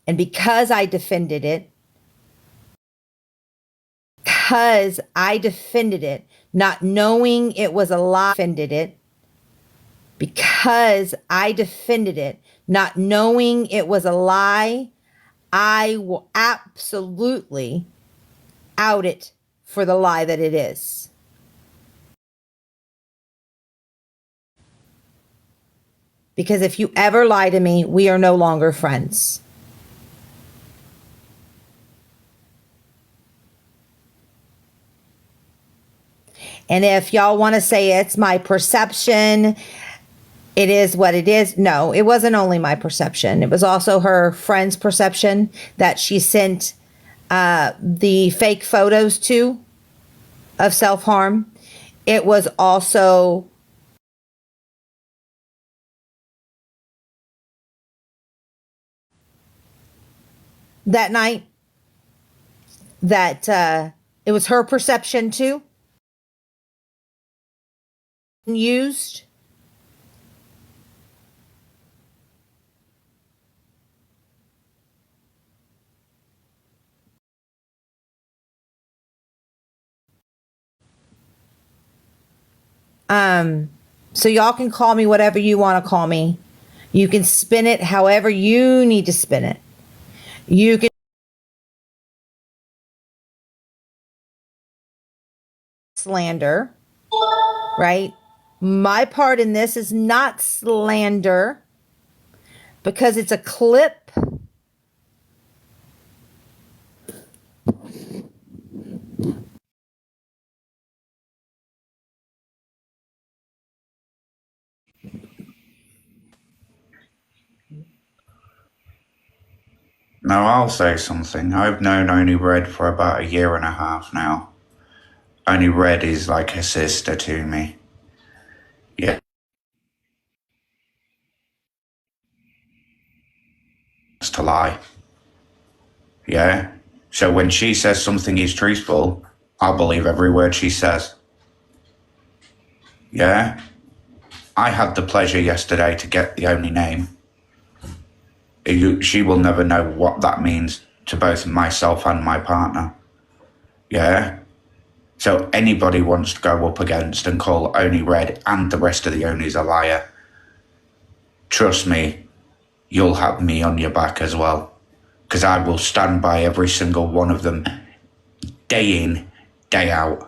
And because I defended it, not knowing it was a lie, because I defended it, not knowing it was a lie, I will absolutely out it for the lie that it is. Because if you ever lie to me, we are no longer friends. And if y'all want to say it's my perception, it is what it is. No, it wasn't only my perception. It was also her friend's perception that she sent the fake photos to of self-harm. It was also that night that it was her perception too. Used. So y'all can call me whatever you want to call me. You can spin it however you need to spin it. You can slander, right? My part in this is not slander because it's a clip. Now I'll say something. I've known Only Red for about 1.5 years now. Only Red is like a sister to me. Yeah. It's to lie. Yeah. So when she says something is truthful, I'll believe every word she says. Yeah. I had the pleasure yesterday to get the Only name. She will never know what that means to both myself and my partner. Yeah. So anybody wants to go up against and call Only Red and the rest of the Onlys a liar, trust me, you'll have me on your back as well. Because I will stand by every single one of them, day in, day out.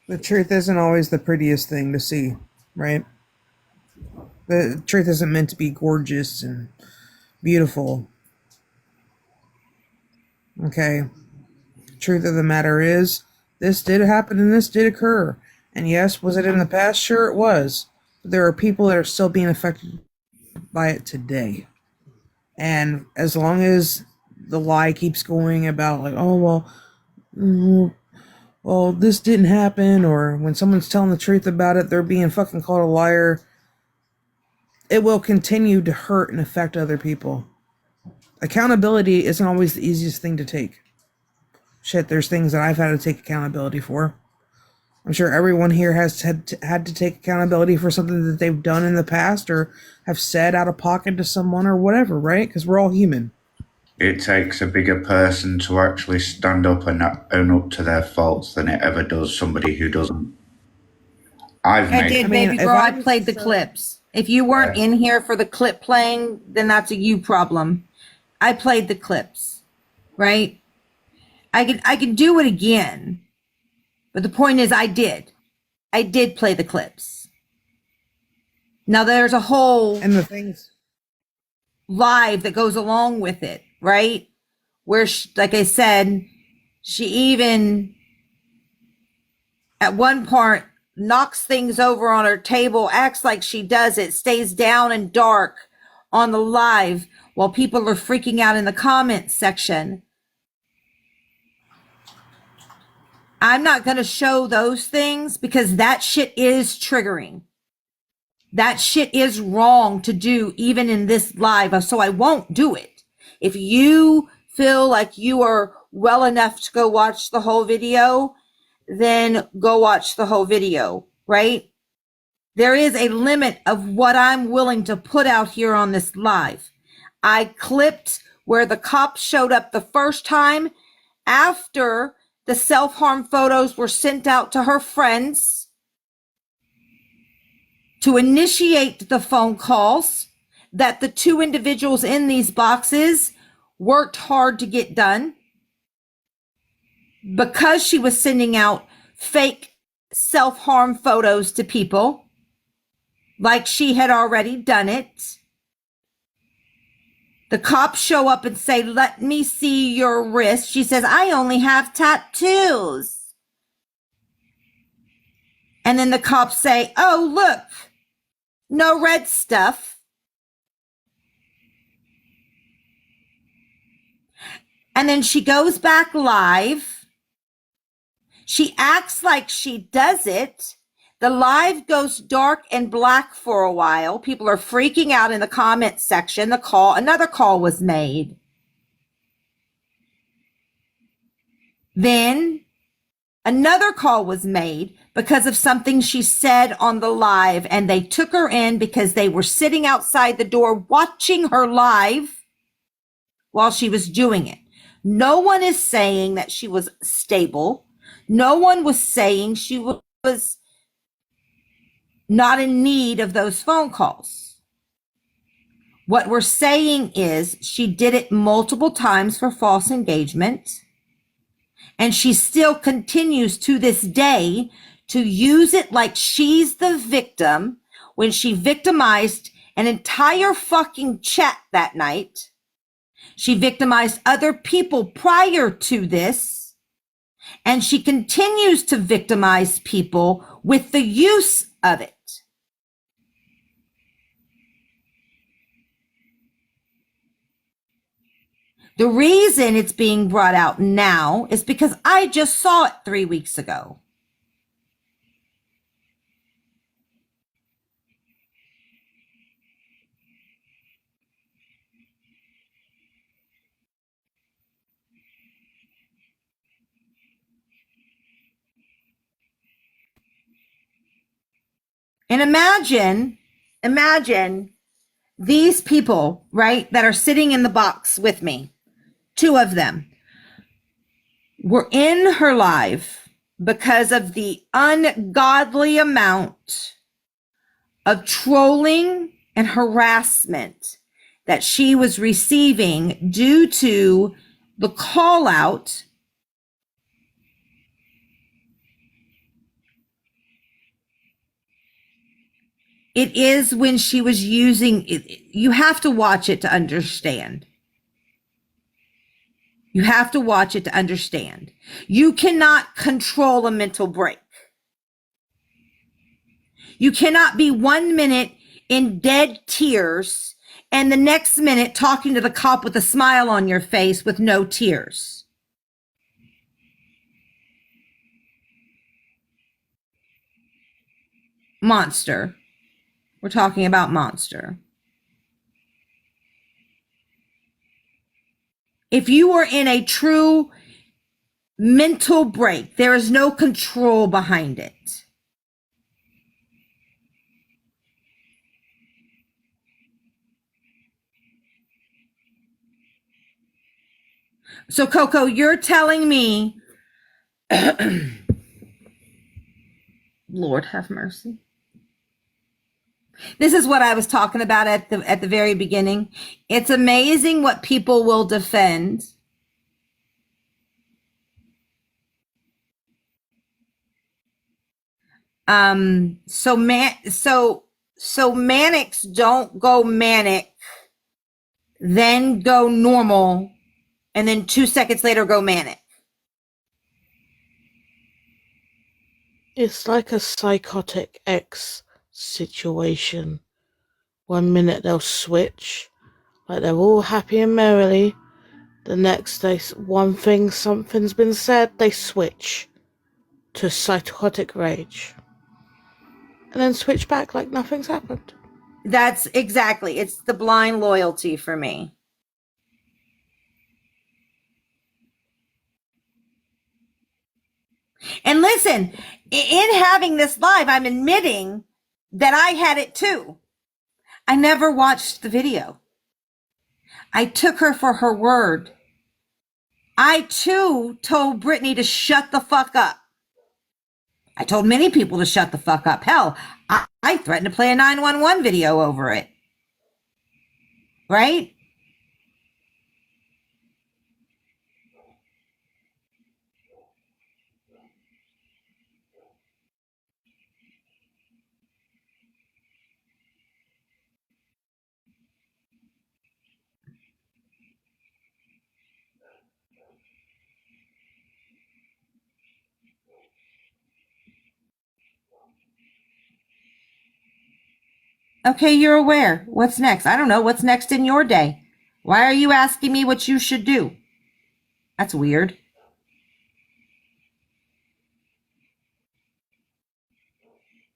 The truth isn't always the prettiest thing to see, right? The truth isn't meant to be gorgeous and beautiful. Okay. Truth of the matter is, this did happen and this did occur. And yes, was it in the past? Sure, it was. But there are people that are still being affected by it today. And as long as the lie keeps going about, like, oh, well, this didn't happen, or when someone's telling the truth about it, they're being fucking called a liar, it will continue to hurt and affect other people. Accountability isn't always the easiest thing to take. Shit, there's things that I've had to take accountability for. I'm sure everyone here has had to take accountability for something that they've done in the past or have said out of pocket to someone or whatever, right? Because we're all human. It takes a bigger person to actually stand up and own up to their faults than it ever does somebody who doesn't. Baby girl, I played the clips. If you weren't in here for the clip playing, then that's a you problem. I played the clips, right? I could do it again. But the point is I did play the clips. Now there's a whole and the things live that goes along with it, right? Where, like I said, she even at one part knocks things over on her table, acts like she does it, stays down and dark on the live while people are freaking out in the comments section. I'm not going to show those things because that shit is triggering. That shit is wrong to do even in this live, so I won't do it. If you feel like you are well enough to go watch the whole video, then go watch the whole video, right? There is a limit of what I'm willing to put out here on this live. I clipped where the cops showed up the first time after the self-harm photos were sent out to her friends to initiate the phone calls that the two individuals in these boxes worked hard to get done because she was sending out fake self-harm photos to people like she had already done it. The cops show up and say, "Let me see your wrist." She says, "I only have tattoos." And then the cops say, "Oh, look, no red stuff." And then she goes back live. She acts like she does it. The live goes dark and black for a while. People are freaking out in the comment section. Another call was made. Then another call was made because of something she said on the live, and they took her in because they were sitting outside the door watching her live while she was doing it. No one is saying that she was stable. No one was saying she was not in need of those phone calls. What we're saying is she did it multiple times for false engagement, and she still continues to this day to use it like she's the victim when she victimized an entire fucking chat that night. She victimized other people prior to this, and she continues to victimize people with the use of it. The reason it's being brought out now is because I just saw it 3 weeks ago. And imagine these people, right, that are sitting in the box with me. Two of them were in her live because of the ungodly amount of trolling and harassment that she was receiving due to the call out it is when she was using it. You have to watch it to understand. You have to watch it to understand. You cannot control a mental break. You cannot be 1 minute in dead tears and the next minute talking to the cop with a smile on your face with no tears. Monster. We're talking about Monster. If you are in a true mental break, there is no control behind it. So, Coco, you're telling me, Lord have mercy. This is what I was talking about at the very beginning. It's amazing what people will defend. So manics don't go manic, then go normal, and then 2 seconds later go manic. It's like a psychotic ex situation. 1 minute they'll switch, like they're all happy and merrily. The next day, something's been said, they switch to psychotic rage. And then switch back like nothing's happened. That's exactly. It's the blind loyalty for me. And listen, in having this live, I'm admitting that I had it too. I never watched the video. I took her for her word. I too told Brittany to shut the fuck up. I told many people to shut the fuck up. Hell, I threatened to play a 911 video over it. Right? Okay, you're aware. What's next? I don't know. What's next in your day? Why are you asking me what you should do? That's weird.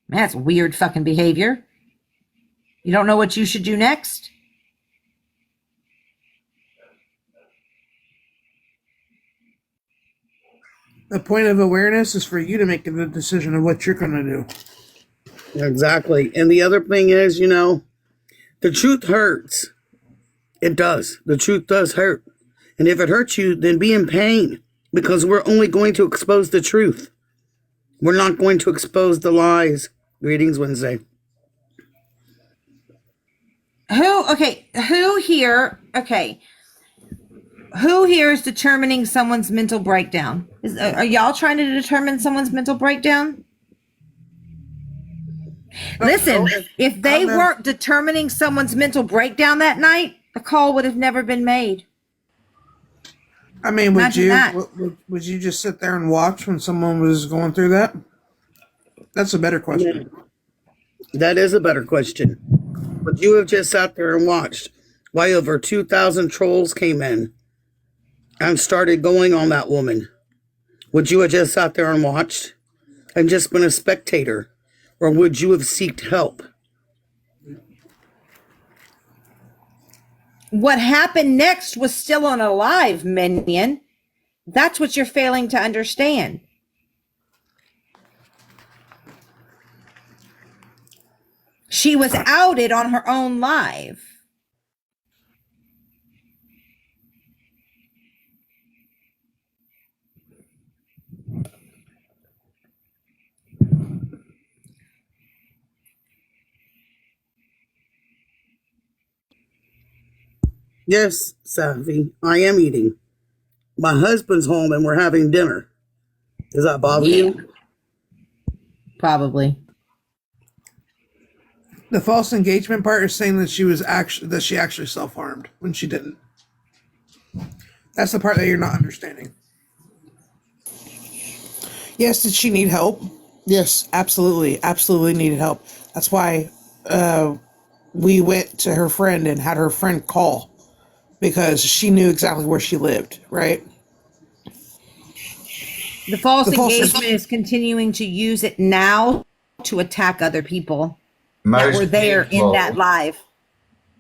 That's weird fucking behavior. You don't know what you should do next? The point of awareness is for you to make the decision of what you're going to do. Exactly. And the other thing is, the truth hurts. It does. The truth does hurt. And if it hurts you, then be in pain, because we're only going to expose the truth. We're not going to expose the lies. Greetings, Wednesday. Who here is determining someone's mental breakdown? Are y'all trying to determine someone's mental breakdown? Listen, if they weren't determining someone's mental breakdown that night, the call would have never been made. I mean, would you just sit there and watch when someone was going through that? That's a better question. That is a better question. Would you have just sat there and watched why over 2,000 trolls came in and started going on that woman? Would you have just sat there and watched and just been a spectator? Or would you have sought help? What happened next was still on a live, minion. That's what you're failing to understand. She was outed on her own live. Yes, Savvy, I am eating. My husband's home and we're having dinner. Does that bother you? Probably. The false engagement part is saying that she actually self-harmed when she didn't. That's the part that you're not understanding. Yes, did she need help? Yes, absolutely needed help. That's why we went to her friend and had her friend call, because she knew exactly where she lived, right? The false engagement is continuing to use it now to attack other people that were there in that live.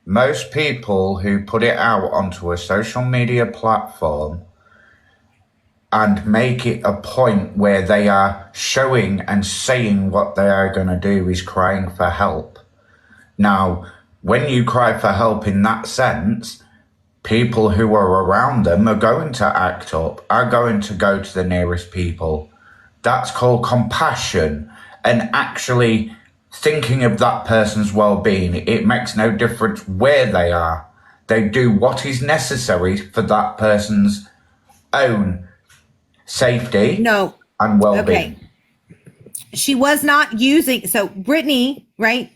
Most people who put it out onto a social media platform and make it a point where they are showing and saying what they are going to do is crying for help. Now, when you cry for help in that sense, people who are around them are going to act up, are going to go to the nearest people. That's called compassion and actually thinking of that person's well-being. It makes no difference where they are. They do what is necessary for that person's own safety and well-being. Okay. She was not using, so Brittany, right,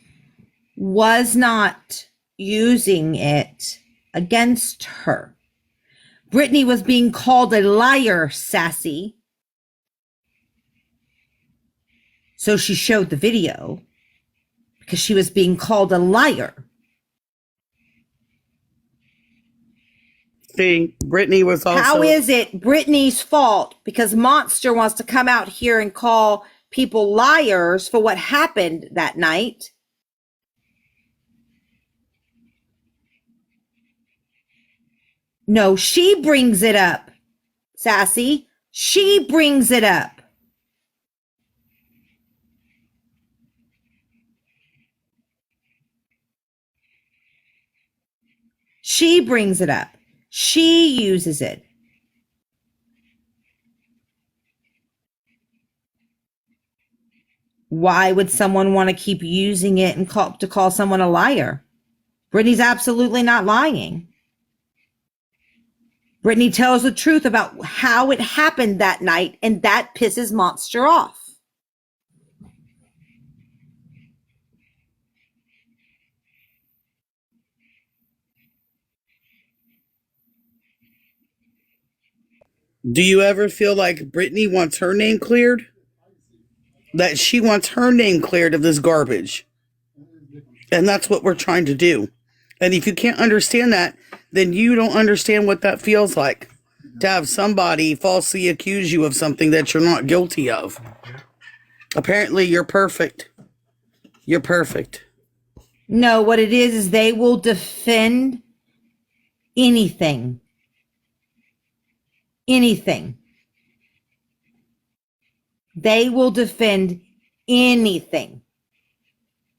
was not using it against her. Brittany was being called a liar, Sassy. So she showed the video because she was being called a liar. See, Brittany was also... How is it Brittany's fault because Monster wants to come out here and call people liars for what happened that night? No, she brings it up, Sassy. She brings it up. She brings it up. She uses it. Why would someone want to keep using it and call someone a liar? Brittany's absolutely not lying. Brittany tells the truth about how it happened that night, and that pisses Monster off. Do you ever feel like Brittany wants her name cleared? That she wants her name cleared of this garbage. And that's what we're trying to do. And if you can't understand that, then you don't understand what that feels like. To have somebody falsely accuse you of something that you're not guilty of. Apparently, you're perfect. You're perfect. No, what it is they will defend anything. Anything. They will defend anything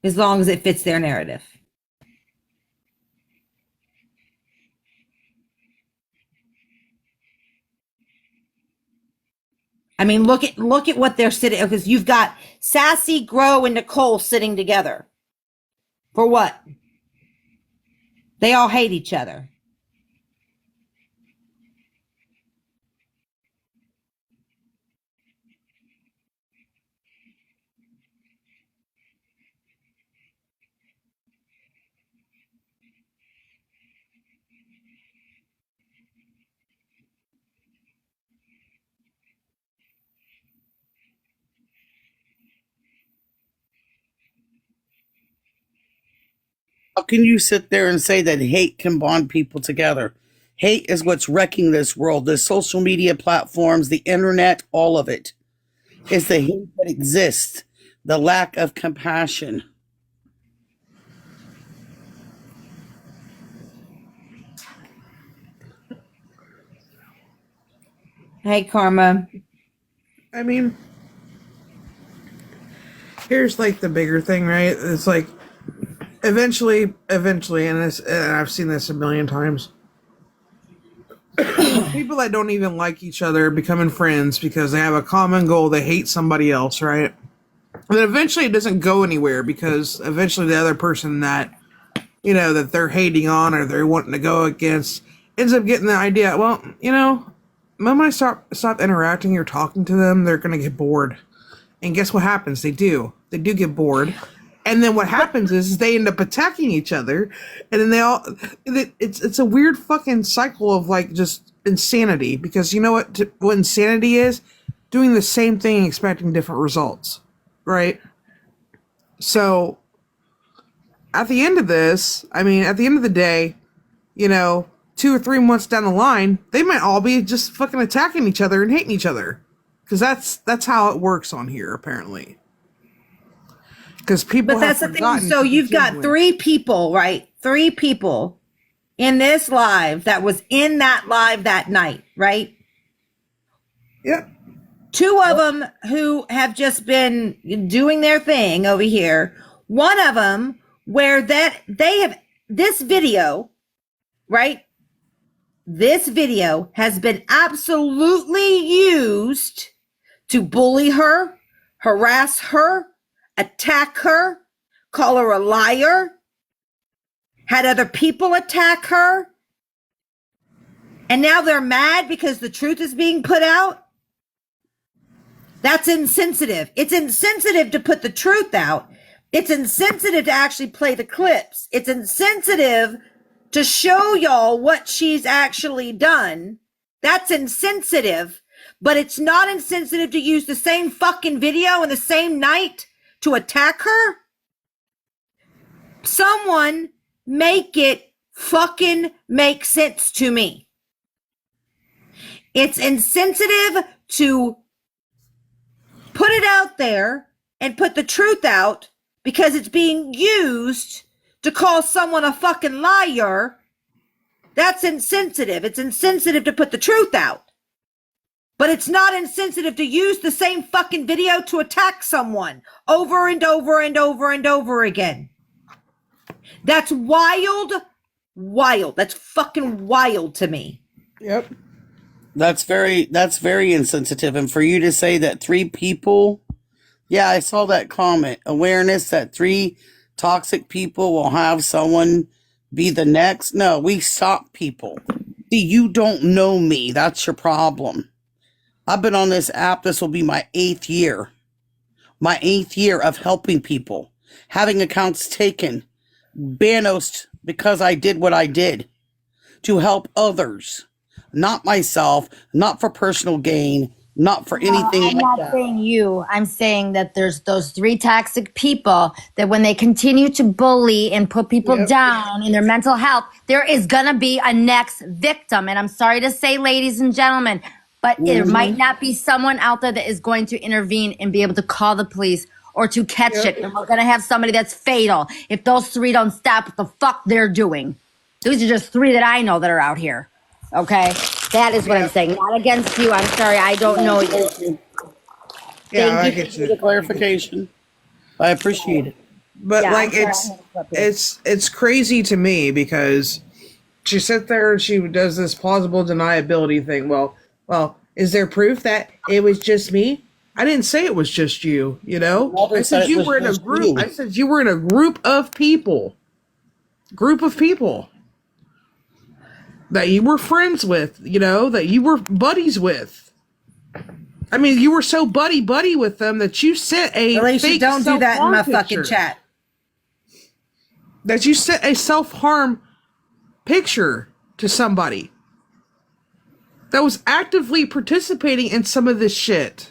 as long as it fits their narrative. I mean, look at what they're sitting, because you've got Sassy, Grow, and Nicole sitting together. For what? They all hate each other. How can you sit there and say that hate can bond people together? Hate is what's wrecking this world. The social media platforms, the internet, all of it. It's the hate that exists. The lack of compassion. Hey, Karma. I mean, here's like the bigger thing, right? It's like eventually, and I've seen this a million times. People that don't even like each other becoming friends because they have a common goal. They hate somebody else, right? And then eventually it doesn't go anywhere because eventually the other person that, you know, that they're hating on or they're wanting to go against ends up getting the idea, well, you know, the moment I stop interacting or talking to them, they're going to get bored. And guess what happens? They do get bored. And then what happens is they end up attacking each other. And then it's a weird fucking cycle of like just insanity. Because you know what insanity is? Doing the same thing and expecting different results. Right? So at the end of this, I mean, at the end of the day, you know, 2 or 3 months down the line, they might all be just fucking attacking each other and hating each other. Because that's how it works on here, apparently. Because people, but that's the thing. So you've got 3 people, right? 3 people in this live that was in that live that night, right? Yep. 2 of them who have just been doing their thing over here. One of them where that they have this video, right? This video has been absolutely used to bully her, harass her, attack her, call her a liar, had other people attack her, and now they're mad because the truth is being put out. That's insensitive. It's insensitive to put the truth out. It's insensitive to actually play the clips. It's insensitive to show y'all what she's actually done. That's insensitive, but it's not insensitive to use the same fucking video in the same night to attack her. Someone make it fucking make sense to me. It's insensitive to put it out there and put the truth out because it's being used to call someone a fucking liar. That's insensitive. It's insensitive to put the truth out. But it's not insensitive to use the same fucking video to attack someone over and over and over and over again. That's wild Wild. That's fucking wild to me. Yep. That's very insensitive. And for you to say that 3 people, yeah, I saw that comment. Awareness that 3 toxic people will have someone be the next. No, we stop people. See, you don't know me. That's your problem. I've been on this app. This will be my 8th year. My 8th year of helping people, having accounts taken, banished because I did what I did to help others, not myself, not for personal gain, not for anything I'm like not that. saying you. I'm saying that there's those 3 toxic people that when they continue to bully and put people Yep. down in their mental health, there is going to be a next victim. And I'm sorry to say, ladies and gentlemen, but there might not be someone out there that is going to intervene and be able to call the police or to catch Yep. it. And we're going to have somebody that's fatal if those 3 don't stop what the fuck they're doing. These are just 3 that I know that are out here. Okay? That is what I'm saying. Not against you. I'm sorry. I don't know you. Thank you. Yeah, I Thank you get for the you. clarification. I appreciate it. But Yeah, like I'm sorry, I interrupted. it's crazy to me because she sits there and she does this plausible deniability thing. Well, is there proof that it was just me? I didn't say it was just you, you know? Never I said said it you was were in a just group. you. I said you were in a group of people. Group of people that you were friends with, you know, that you were buddies with. I mean, you were so buddy with them that you sent a Alicia, fake don't do that in my self-harm fucking picture. chat. That you sent a self-harm picture to somebody that was actively participating in some of this shit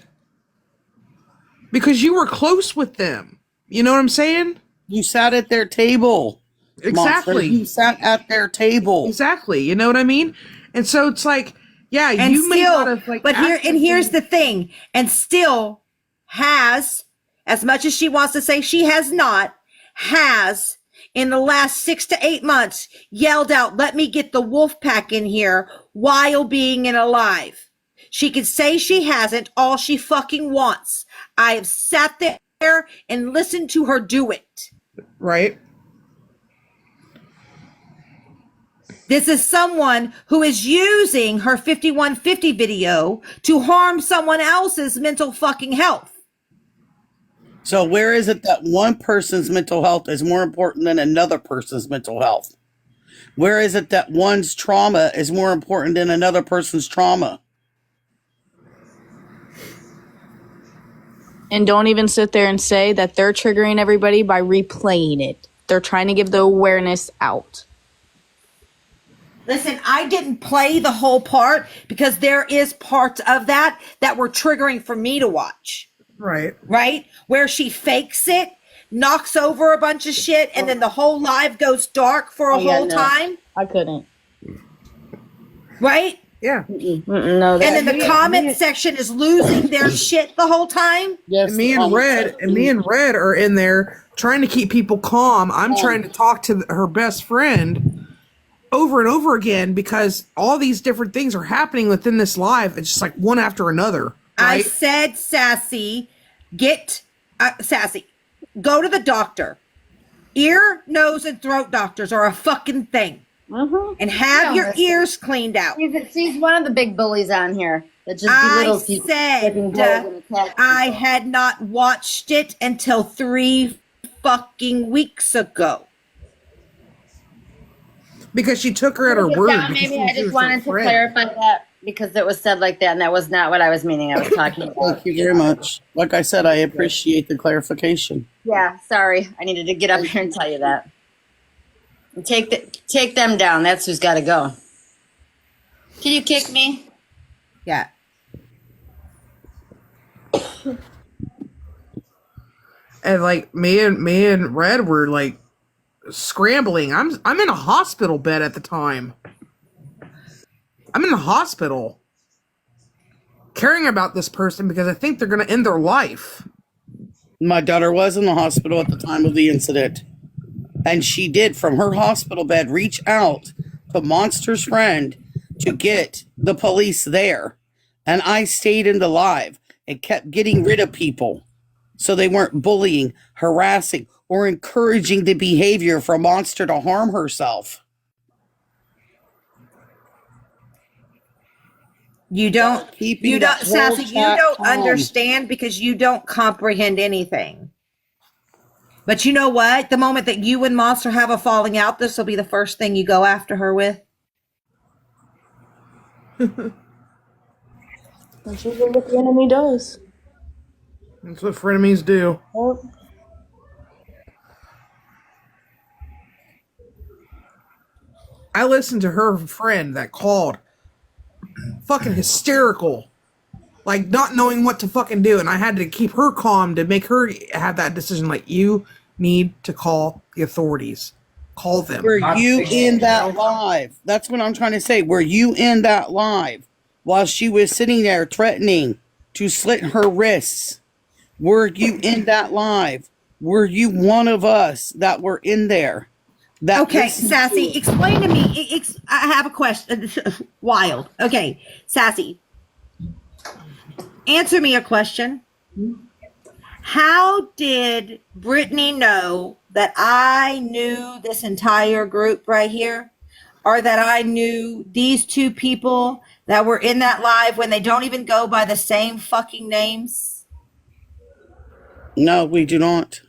because you were close with them. You know what I'm saying? You sat at their table. Monster. Exactly. You sat at their table. Exactly. You know what I mean? And so it's like, yeah, And you may still, not have like but here's actively- the thing, and still has, as much as she wants to say she has not, has in the last 6 to 8 months yelled out, "Let me get the wolf pack in here," while being in alive. She could say she hasn't, all she fucking wants. I have sat there and listened to her do it. right? This is someone who is using her 5150 video to harm someone else's mental fucking health. So where is it that one person's mental health is more important than another person's mental health? Where is it that one's trauma is more important than another person's trauma? And don't even sit there and say that they're triggering everybody by replaying it. They're trying to give the awareness out. Listen, I didn't play the whole part because there is parts of that were triggering for me to watch, Right. right? Where she fakes it, knocks over a bunch of shit, and then the whole live goes dark for a whole time, I couldn't. right? Yeah. No, And then the comment section is losing their shit the whole time. Yes. And me and Red are in there trying to keep people calm. I'm trying to talk to her best friend over and over again because all these different things are happening within this live. It's just like one after another. I Right? said, Sassy, Sassy, go to the doctor. Ear, nose, and throat doctors are a fucking thing. And have your ears cleaned out. She's one of the big bullies on here that just I belittles people. said I had not watched it until 3 fucking weeks ago. Because she took her at her word. because Maybe she I was just her wanted to friend. clarify that because it was said like that, and that was not what I was meaning. I was talking about. Thank you very much. Like I said, I appreciate the clarification. Yeah, sorry. I needed to get up here and tell you that. And take them down. That's who's got to go. Can you kick me? Yeah. And like me and Red were like scrambling. I'm in a hospital bed at the time. I'm in the hospital caring about this person because I think they're going to end their life. My daughter was in the hospital at the time of the incident. And she did, from her hospital bed, reach out to Monster's friend to get the police there. And I stayed in the live and kept getting rid of people so they weren't bullying, harassing, or encouraging the behavior for Monster to harm herself. You don't, keeping you that don't, whole Sassy, you chat don't calm. understand because you don't comprehend anything. But you know what? The moment that you and Monster have a falling out, this will be the first thing you go after her with. That's usually what the enemy does. That's what frenemies do. Yep. I listened to her friend that called, fucking hysterical, like not knowing what to fucking do, and I had to keep her calm to make her have that decision. Like, you need to call the authorities. Call them. Were you in that live? That's what I'm trying to say. Were you in that live while she was sitting there threatening to slit her wrists? Were you in that live? Were you one of us that were in there? That Okay, listened Sassy, to it? explain to me. I have a question. Wild. Okay, Sassy, answer me a question. How did Brittany know that I knew this entire group right here? Or that I knew these two people that were in that live when they don't even go by the same fucking names? No, we do not.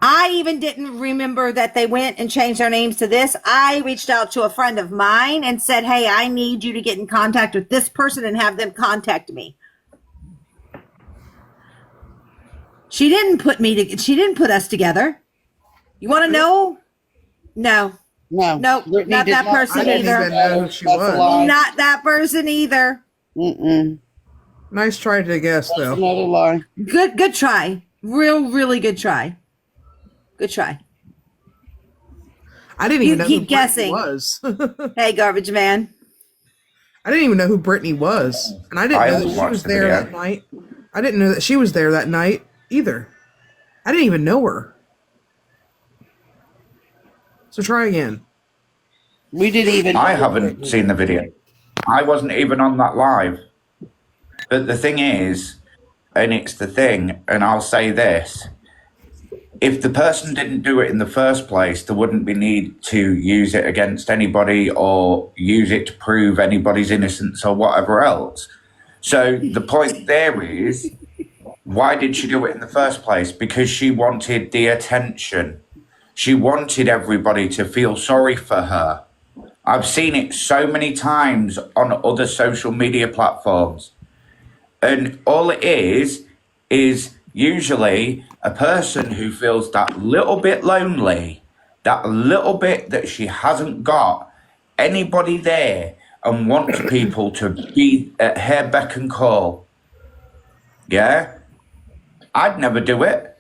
I even didn't remember that they went and changed their names to this. I reached out to a friend of mine and said, hey, I need you to get in contact with this person and have them contact me. She didn't put us together. You want to know? No. No. Nope, Brittany not did that person I didn't either. even know who she That's a was. lie. Not that person either. Mm-mm. Nice try to guess, That's though. another lie. Good try. Really good try. Good try. I didn't You even know who keep Brittany guessing. was. Hey, garbage man. I didn't even know who Brittany was, and I didn't I know haven't that she watched was the there video. that night. I didn't know that she was there that night either. I didn't even know her. So try again. We didn't even. I know haven't Brittany. seen the video. I wasn't even on that live. But the thing is, and it's the thing, and I'll say this, if the person didn't do it in the first place, there wouldn't be need to use it against anybody or use it to prove anybody's innocence or whatever else. So the point there is, why did she do it in the first place? Because she wanted the attention. She wanted everybody to feel sorry for her. I've seen it so many times on other social media platforms. And all it is usually a person who feels that little bit lonely, that little bit that she hasn't got anybody there and wants people to be at her beck and call. Yeah? I'd never do it.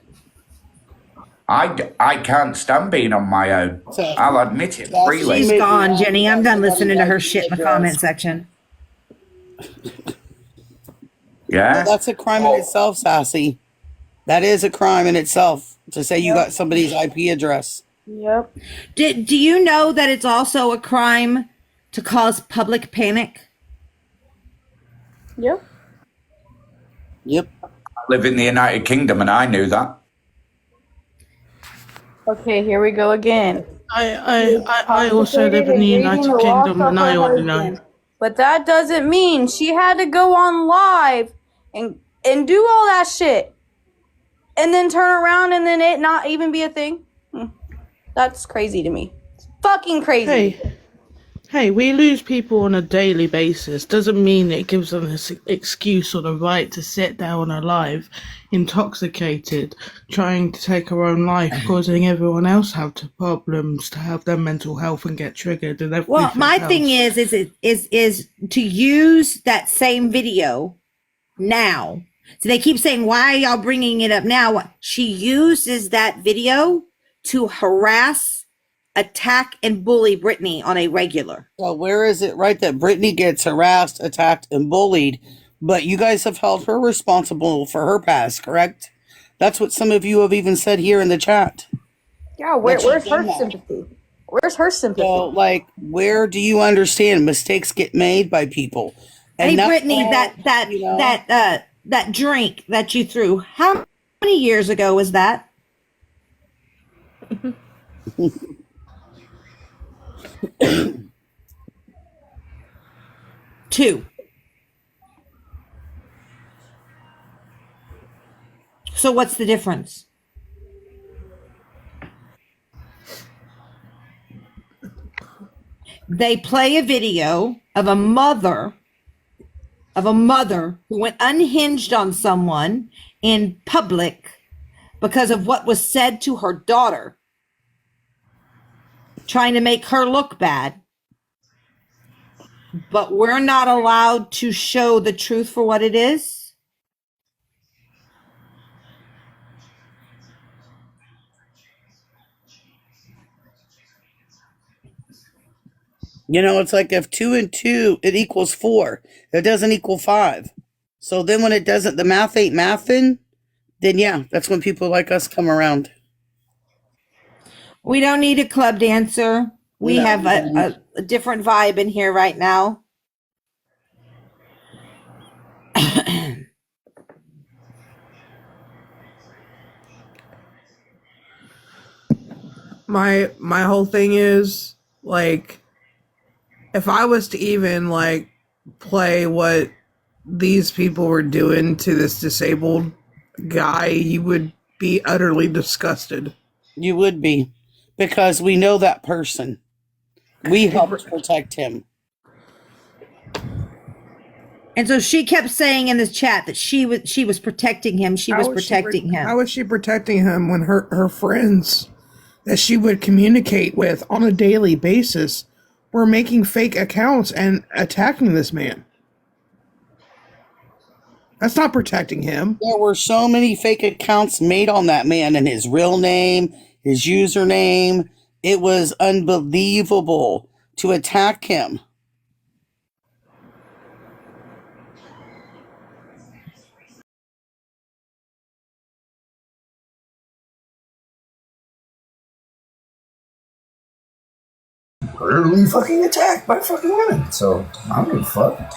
I can't stand being on my own. So- I'll admit it That's- freely. She's Maybe gone, not. Jenny. I'm done Somebody listening to her like shit in the address. comment section. Yeah? That's a crime in itself, Sassy. That is a crime in itself to say you got somebody's IP address. Yep. Do you know that it's also a crime to cause public panic? Yep. Yep. I live in the United Kingdom and I knew that. Okay, here we go again. I also live in the United Kingdom and I already know. But that doesn't mean she had to go on live and do all that shit. And then turn around and then it not even be a thing. That's crazy to me. It's fucking crazy. Hey, we lose people on a daily basis. Doesn't mean it gives them an excuse or the right to sit down alive, intoxicated, trying to take her own life, causing everyone else have problems to have their mental health and get triggered and everything. Well, my else. thing is to use that same video now. So they keep saying, why are y'all bringing it up now? She uses that video to harass, attack, and bully Brittany on a regular. Well, where is it right that Brittany gets harassed, attacked, and bullied, but you guys have held her responsible for her past, correct? That's what some of you have even said here in the chat. Yeah, where's her sympathy? Where's her sympathy? So, like, where do you understand mistakes get made by people? Hey, that's Brittany, why, that drink that you threw, how many years ago was that? 2. So what's the difference? They play a video of a mother who went unhinged on someone in public because of what was said to her daughter, trying to make her look bad. But we're not allowed to show the truth for what it is. You know, it's like if 2 and 2, it equals 4. It doesn't equal 5. So then when it doesn't, the math ain't mathin', then yeah, that's when people like us come around. We don't need a club dancer. We No. have a different vibe in here right now. My whole thing is, like, if I was to even, like, play what these people were doing to this disabled guy, you would be utterly disgusted. You would be, because we know that person. We helped protect him. And so she kept saying in this chat that she was protecting him. She was protecting him. How was she protecting him when her friends that she would communicate with on a daily basis were making fake accounts and attacking this man? That's not protecting him. There were so many fake accounts made on that man, and his real name, his username. It was unbelievable to attack him. Literally fucking attacked by fucking women. So I don't give a fuck.